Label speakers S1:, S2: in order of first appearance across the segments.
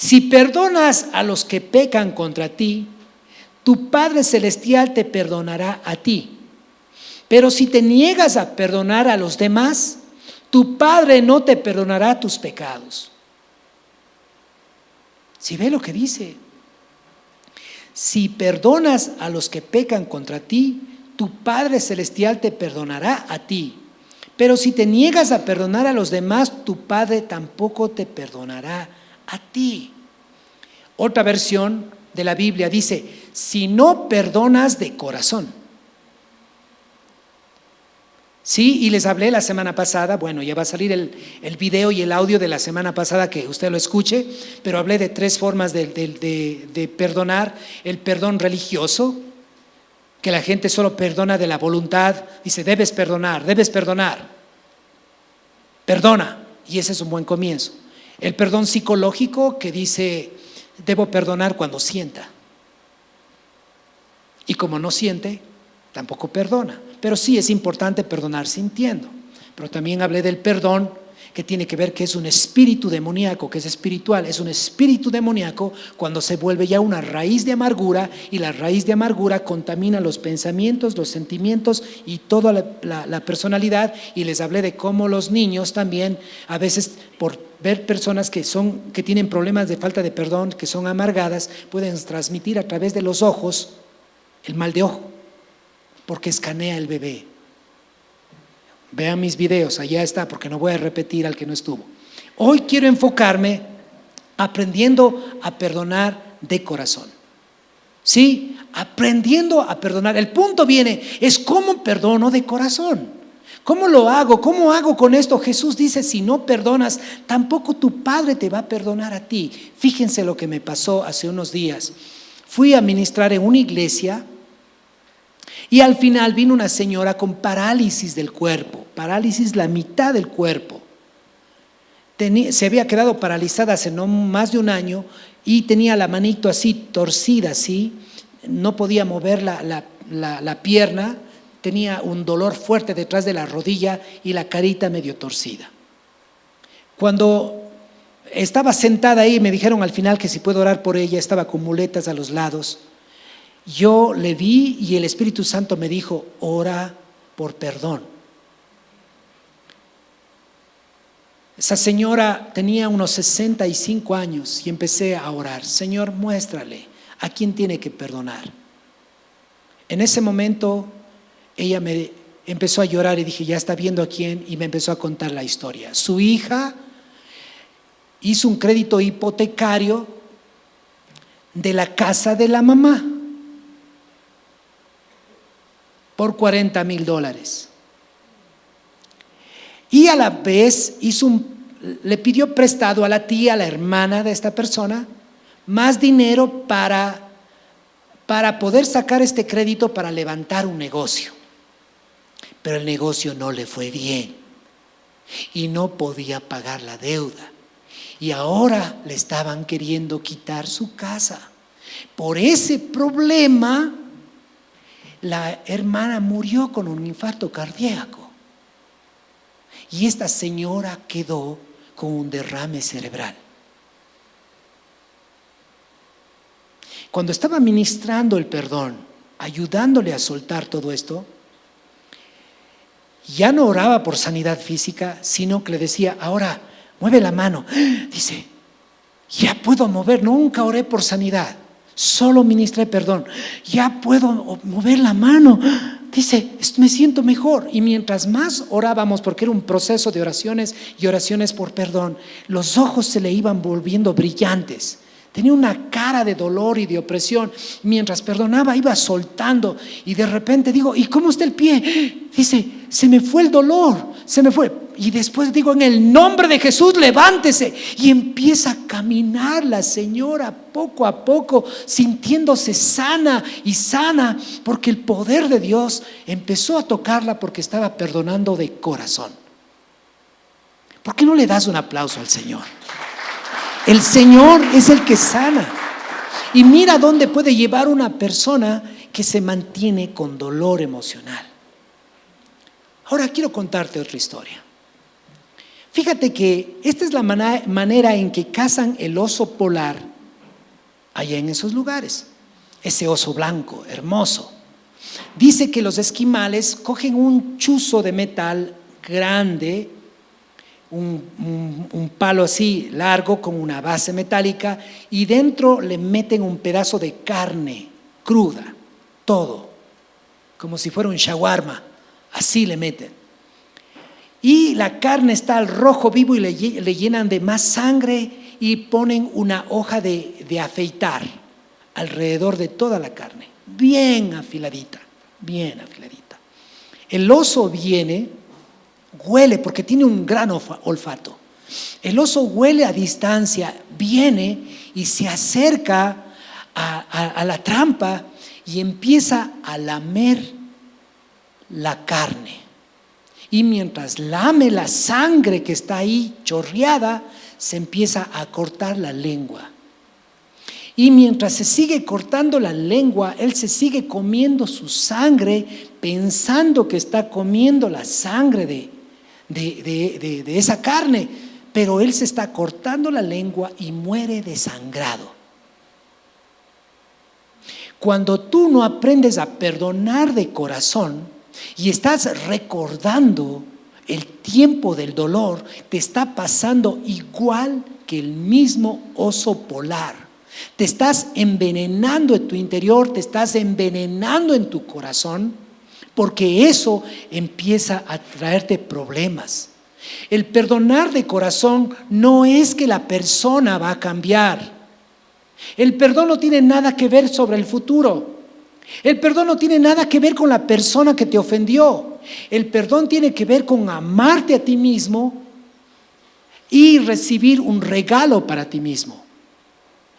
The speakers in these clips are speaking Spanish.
S1: Si perdonas a los que pecan contra ti, tu Padre Celestial te perdonará a ti. Pero si te niegas a perdonar a los demás, tu Padre no te perdonará tus pecados. ¿Sí ve lo que dice? Si perdonas a los que pecan contra ti, tu Padre Celestial te perdonará a ti. Pero si te niegas a perdonar a los demás, tu Padre tampoco te perdonará a ti. Otra versión de la Biblia dice, si no perdonas de corazón. Sí, y les hablé la semana pasada, bueno, ya va a salir el video y el audio de la semana pasada que usted lo escuche, pero hablé de 3 formas de perdonar. El perdón religioso, que la gente solo perdona de la voluntad, dice, debes perdonar, perdona, y ese es un buen comienzo. El perdón psicológico, que dice, debo perdonar cuando sienta, y como no siente, tampoco perdona. Pero sí es importante perdonar sintiendo. Pero también hablé del perdón, que tiene que ver que es un espíritu demoníaco, que es espiritual. Es un espíritu demoníaco cuando se vuelve ya una raíz de amargura, y la raíz de amargura contamina los pensamientos, los sentimientos y toda la personalidad. Y les hablé de cómo los niños también, a veces por ver personas que tienen problemas de falta de perdón, que son amargadas, pueden transmitir a través de los ojos el mal de ojo, porque escanea el bebé. Vean mis videos, allá está, porque no voy a repetir al que no estuvo. Hoy quiero enfocarme aprendiendo a perdonar de corazón. ¿Sí? Aprendiendo a perdonar. El punto es cómo perdono de corazón. ¿Cómo lo hago? ¿Cómo hago con esto? Jesús dice, si no perdonas, tampoco tu Padre te va a perdonar a ti. Fíjense lo que me pasó hace unos días. Fui a ministrar en una iglesia, y al final vino una señora con parálisis del cuerpo, parálisis la mitad del cuerpo. Se había quedado paralizada hace no más de un año y tenía la manito así torcida, así, no podía mover la pierna, tenía un dolor fuerte detrás de la rodilla y la carita medio torcida. Cuando estaba sentada ahí, me dijeron al final que si puedo orar por ella, estaba con muletas a los lados. Yo le vi y el Espíritu Santo me dijo, ora por perdón. Esa señora tenía unos 65 años y empecé a orar, Señor, muéstrale a quién tiene que perdonar. En ese momento ella me empezó a llorar y dije, ya está viendo a quién, y me empezó a contar la historia. Su hija hizo un crédito hipotecario de la casa de la mamá por $40,000. Y a la vez le pidió prestado a la tía, a la hermana de esta persona, más dinero para poder sacar este crédito para levantar un negocio. Pero el negocio no le fue bien y no podía pagar la deuda. Y ahora le estaban queriendo quitar su casa. Por ese problema, la hermana murió con un infarto cardíaco y esta señora quedó con un derrame cerebral. Cuando estaba ministrando el perdón, ayudándole a soltar todo esto, ya no oraba por sanidad física, sino que le decía, ahora mueve la mano. Dice, ya puedo mover, nunca oré por sanidad, solo ministré perdón, ya puedo mover la mano. Dice, me siento mejor. Y mientras más orábamos, porque era un proceso de oraciones y oraciones por perdón, los ojos se le iban volviendo brillantes. Tenía una cara de dolor y de opresión. Mientras perdonaba iba soltando, y de repente digo, ¿y cómo está el pie? Dice, se me fue el dolor, se me fue. Y después digo, en el nombre de Jesús, levántese. Y empieza a caminar la señora poco a poco, sintiéndose sana y sana, porque el poder de Dios empezó a tocarla, porque estaba perdonando de corazón. ¿Por qué no le das un aplauso al Señor? El Señor es el que sana. Y mira dónde puede llevar una persona que se mantiene con dolor emocional. Ahora quiero contarte otra historia. Fíjate que esta es la manera en que cazan el oso polar allá en esos lugares. Ese oso blanco, hermoso. Dice que los esquimales cogen un chuzo de metal grande, un palo así largo con una base metálica, y dentro le meten un pedazo de carne cruda, todo, como si fuera un shawarma, así le meten. Y la carne está al rojo vivo y le llenan de más sangre y ponen una hoja de afeitar alrededor de toda la carne, bien afiladita, bien afiladita. El oso viene, huele, porque tiene un gran olfato. El oso huele a distancia, viene y se acerca a la trampa y empieza a lamer la carne. Y mientras lame la sangre que está ahí chorreada, se empieza a cortar la lengua. Y mientras se sigue cortando la lengua, él se sigue comiendo su sangre, pensando que está comiendo la sangre de esa carne, pero él se está cortando la lengua y muere desangrado. Cuando tú no aprendes a perdonar de corazón y estás recordando el tiempo del dolor, te está pasando igual que el mismo oso polar. Te estás envenenando en tu interior, te estás envenenando en tu corazón, porque eso empieza a traerte problemas. El perdonar de corazón no es que la persona va a cambiar. El perdón no tiene nada que ver sobre el futuro. El perdón no tiene nada que ver con la persona que te ofendió. El perdón tiene que ver con amarte a ti mismo y recibir un regalo para ti mismo.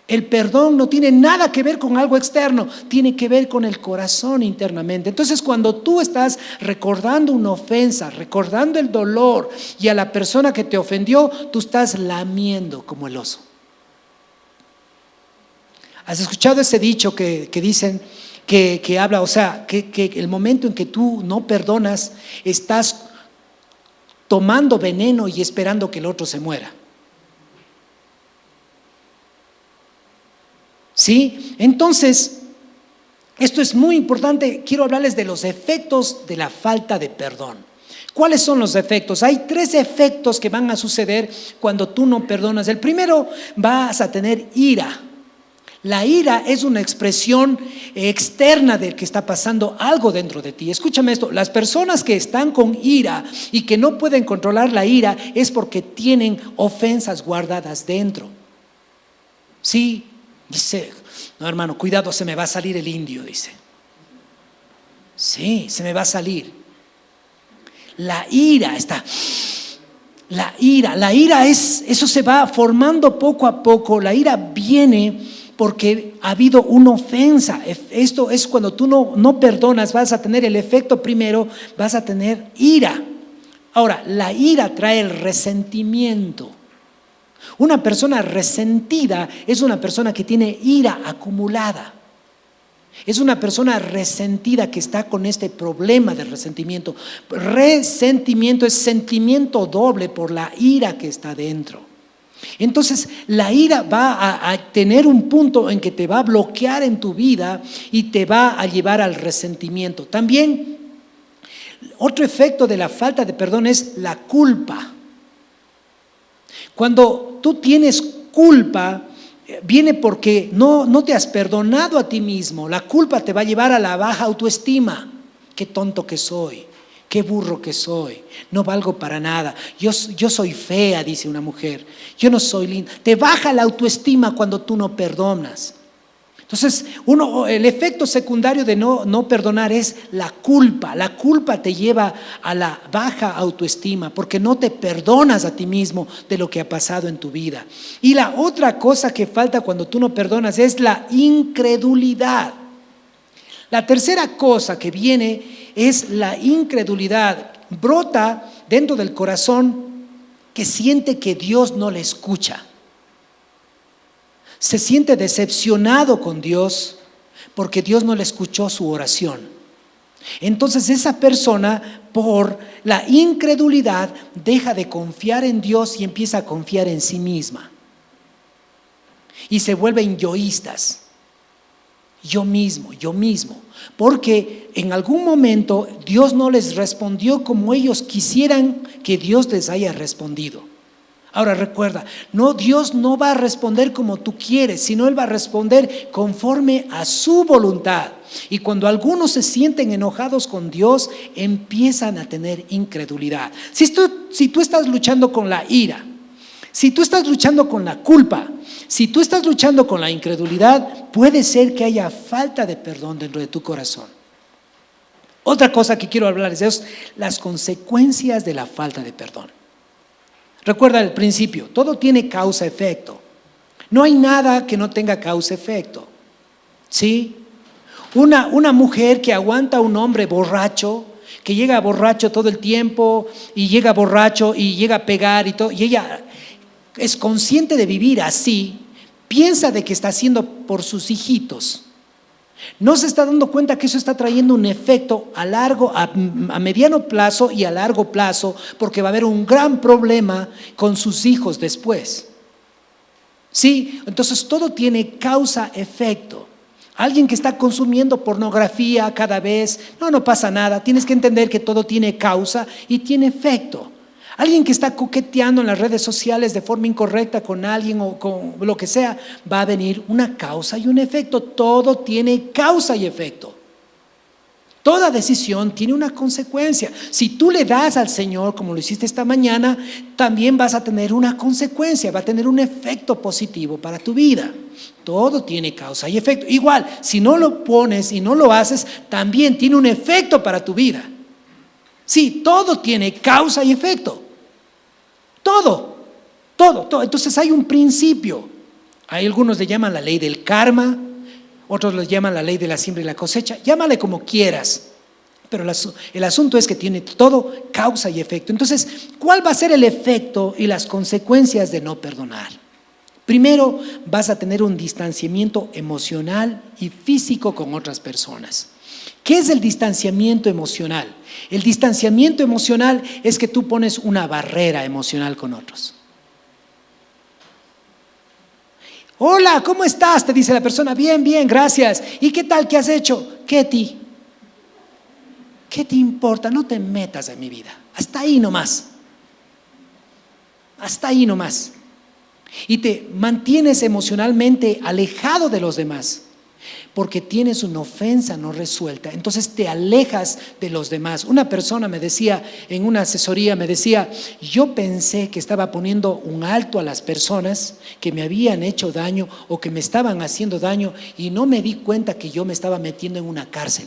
S1: El perdón no tiene nada que ver con algo externo, tiene que ver con el corazón internamente. Entonces, cuando tú estás recordando una ofensa, recordando el dolor y a la persona que te ofendió, tú estás lamiendo como el oso. ¿Has escuchado ese dicho que dicen que habla, o sea, que el momento en que tú no perdonas, estás tomando veneno y esperando que el otro se muera? ¿Sí? Entonces, esto es muy importante. Quiero hablarles de los efectos de la falta de perdón. ¿Cuáles son los efectos? Hay 3 efectos que van a suceder cuando tú no perdonas. El primero, vas a tener ira. La ira es una expresión externa del que está pasando algo dentro de ti. Escúchame esto, las personas que están con ira y que no pueden controlar la ira es porque tienen ofensas guardadas dentro. Sí, dice, no hermano, cuidado, se me va a salir el indio, dice. Sí, se me va a salir. La ira está... La ira es, eso se va formando poco a poco. La ira viene porque ha habido una ofensa. Esto es cuando tú no perdonas, vas a tener el efecto primero, vas a tener ira. Ahora, la ira trae el resentimiento. Una persona resentida es una persona que tiene ira acumulada. Es una persona resentida que está con este problema de resentimiento. Resentimiento es sentimiento doble por la ira que está dentro. Entonces, la ira va a tener un punto en que te va a bloquear en tu vida y te va a llevar al resentimiento. También, otro efecto de la falta de perdón es la culpa. Cuando tú tienes culpa, viene porque no te has perdonado a ti mismo. La culpa te va a llevar a la baja autoestima. Qué tonto que soy, qué burro que soy, no valgo para nada. Yo soy fea, dice una mujer. Yo no soy linda. Te baja la autoestima cuando tú no perdonas. Entonces, el efecto secundario de no perdonar es la culpa. La culpa te lleva a la baja autoestima porque no te perdonas a ti mismo de lo que ha pasado en tu vida. Y la otra cosa que falta cuando tú no perdonas es la incredulidad. La tercera cosa que viene es la incredulidad. Brota dentro del corazón que siente que Dios no le escucha. Se siente decepcionado con Dios porque Dios no le escuchó su oración. Entonces esa persona, por la incredulidad, deja de confiar en Dios y empieza a confiar en sí misma. Y se vuelven yoístas. Yo mismo, porque en algún momento Dios no les respondió como ellos quisieran que Dios les haya respondido. Ahora recuerda, Dios no va a responder como tú quieres, sino Él va a responder conforme a su voluntad. Y cuando algunos se sienten enojados con Dios, empiezan a tener incredulidad. Si tú estás luchando con la ira, si tú estás luchando con la culpa, si tú estás luchando con la incredulidad, puede ser que haya falta de perdón dentro de tu corazón. Otra cosa que quiero hablarles es las consecuencias de la falta de perdón. Recuerda el principio, todo tiene causa-efecto. No hay nada que no tenga causa-efecto. ¿Sí? Una mujer que aguanta a un hombre borracho, que llega borracho todo el tiempo y llega borracho y llega a pegar y todo, y ella es consciente de vivir así, piensa de que está haciendo por sus hijitos. No se está dando cuenta que eso está trayendo un efecto a mediano plazo y a largo plazo, porque va a haber un gran problema con sus hijos después. Sí, entonces todo tiene causa-efecto. Alguien que está consumiendo pornografía cada vez, no pasa nada. Tienes que entender que todo tiene causa y tiene efecto. Alguien que está coqueteando en las redes sociales de forma incorrecta con alguien o con lo que sea, va a venir una causa y un efecto. Todo tiene causa y efecto. Toda decisión tiene una consecuencia. Si tú le das al Señor, como lo hiciste esta mañana, también vas a tener una consecuencia, va a tener un efecto positivo para tu vida. Todo tiene causa y efecto. Igual, si no lo pones y no lo haces, también tiene un efecto para tu vida. Sí, todo tiene causa y efecto. Todo. Entonces hay un principio. Hay algunos le llaman la ley del karma, otros le llaman la ley de la siembra y la cosecha. Llámale como quieras, pero el asunto es que tiene todo causa y efecto. Entonces, ¿cuál va a ser el efecto y las consecuencias de no perdonar? Primero, vas a tener un distanciamiento emocional y físico con otras personas. ¿Qué es el distanciamiento emocional? El distanciamiento emocional es que tú pones una barrera emocional con otros. Hola, ¿cómo estás? Te dice la persona, bien, gracias. ¿Y qué tal? ¿Qué has hecho? ¿Qué te importa? No te metas en mi vida. Hasta ahí nomás. Y te mantienes emocionalmente alejado de los demás, porque tienes una ofensa no resuelta. Entonces te alejas de los demás. Una persona me decía, en una asesoría me decía, yo pensé que estaba poniendo un alto a las personas que me habían hecho daño o que me estaban haciendo daño, y no me di cuenta que yo me estaba metiendo en una cárcel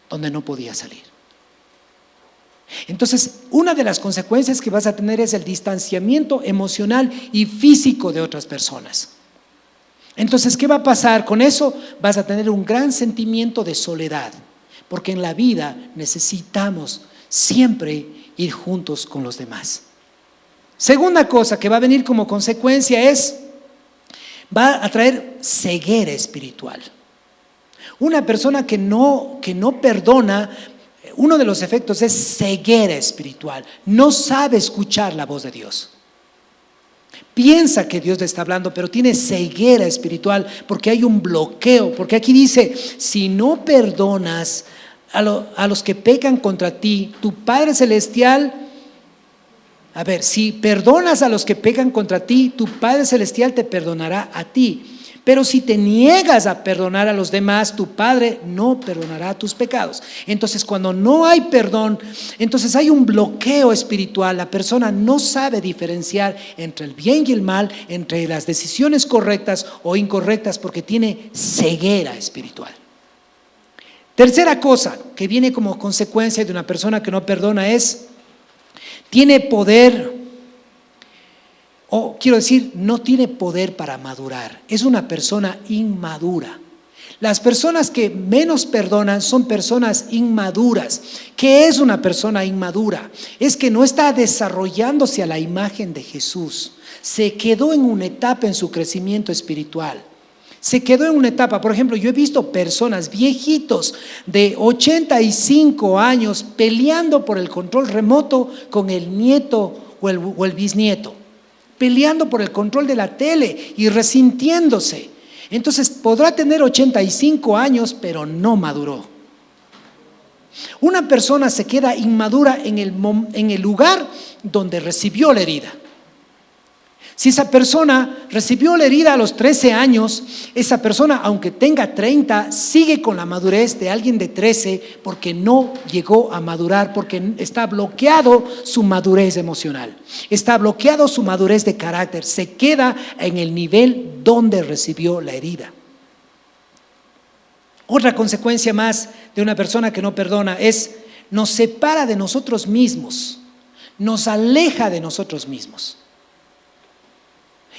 S1: donde no podía salir. Entonces, una de las consecuencias que vas a tener es el distanciamiento emocional y físico de otras personas. Entonces, ¿qué va a pasar con eso? Vas a tener un gran sentimiento de soledad, porque en la vida necesitamos siempre ir juntos con los demás. Segunda cosa que va a venir como consecuencia va a traer ceguera espiritual. Una persona que no perdona, uno de los efectos es ceguera espiritual. No sabe escuchar la voz de Dios. Piensa que Dios le está hablando, pero tiene ceguera espiritual porque hay un bloqueo. Porque aquí dice, si no perdonas a los que pecan contra ti, tu Padre Celestial, si perdonas a los que pecan contra ti, tu Padre Celestial te perdonará a ti. Pero si te niegas a perdonar a los demás, tu Padre no perdonará tus pecados. Entonces, cuando no hay perdón, entonces hay un bloqueo espiritual. La persona no sabe diferenciar entre el bien y el mal, entre las decisiones correctas o incorrectas, porque tiene ceguera espiritual. Tercera cosa que viene como consecuencia de una persona que no perdona tiene poder, no tiene poder para madurar. Es una persona inmadura. Las personas que menos perdonan son personas inmaduras. ¿Qué es una persona inmadura? Es que no está desarrollándose a la imagen de Jesús. Se quedó en una etapa en su crecimiento espiritual. Se quedó en una etapa. Por ejemplo, yo he visto personas, viejitos de 85 años, peleando por el control remoto con el nieto o el bisnieto, peleando por el control de la tele y resintiéndose. Entonces podrá tener 85 años, pero no maduró. Una persona se queda inmadura en el lugar donde recibió la herida. Si esa persona recibió la herida a los 13 años, esa persona, aunque tenga 30, sigue con la madurez de alguien de 13 porque no llegó a madurar, porque está bloqueado su madurez emocional, está bloqueado su madurez de carácter, se queda en el nivel donde recibió la herida. Otra consecuencia más de una persona que no perdona es nos separa de nosotros mismos, nos aleja de nosotros mismos.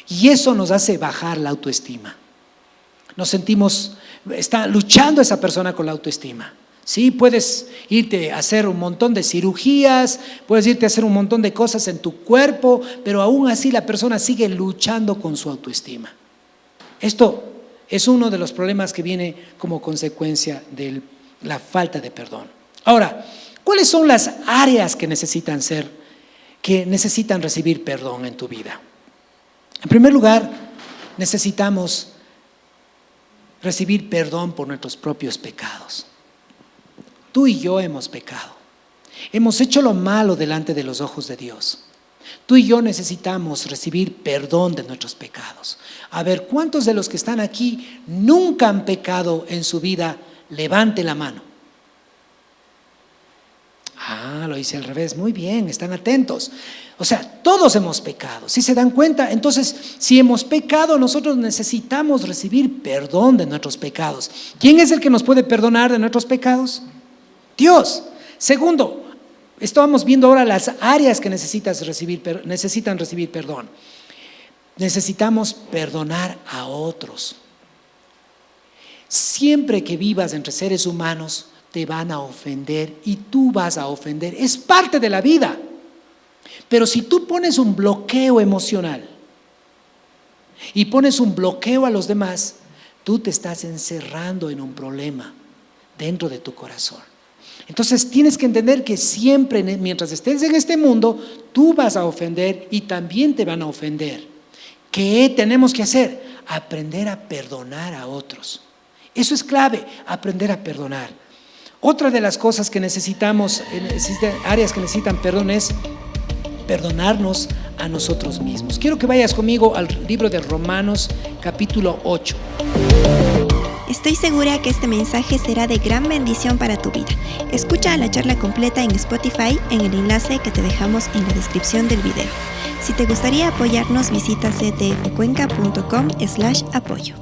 S1: Y eso nos hace bajar la autoestima. Nos sentimos, está luchando esa persona con la autoestima. Sí, puedes irte a hacer un montón de cirugías, puedes irte a hacer un montón de cosas en tu cuerpo, pero aún así la persona sigue luchando con su autoestima. Esto es uno de los problemas que viene como consecuencia de la falta de perdón. Ahora, ¿cuáles son las áreas que necesitan recibir perdón en tu vida? En primer lugar, necesitamos recibir perdón por nuestros propios pecados. Tú y yo hemos pecado. Hemos hecho lo malo delante de los ojos de Dios. Tú y yo necesitamos recibir perdón de nuestros pecados. A ver, ¿cuántos de los que están aquí nunca han pecado en su vida? Levante la mano. Lo hice al revés. Muy bien, están atentos. O sea, todos hemos pecado. ¿Sí se dan cuenta? Entonces, si hemos pecado, nosotros necesitamos recibir perdón de nuestros pecados. ¿Quién es el que nos puede perdonar de nuestros pecados? Dios. Segundo, estábamos viendo ahora las áreas que necesitan recibir perdón. Necesitamos perdonar a otros. Siempre que vivas entre seres humanos, te van a ofender y tú vas a ofender. Es parte de la vida. Pero si tú pones un bloqueo emocional y pones un bloqueo a los demás, tú te estás encerrando en un problema dentro de tu corazón. Entonces tienes que entender que siempre, mientras estés en este mundo, tú vas a ofender y también te van a ofender. ¿Qué tenemos que hacer? Aprender a perdonar a otros. Eso es clave, aprender a perdonar. Otra de las cosas que necesitamos, áreas que necesitan perdón, es perdonarnos a nosotros mismos. Quiero que vayas conmigo al libro de Romanos, capítulo 8.
S2: Estoy segura que este mensaje será de gran bendición para tu vida. Escucha la charla completa en Spotify en el enlace que te dejamos en la descripción del video. Si te gustaría apoyarnos, visita ctfcuenca.com/apoyo.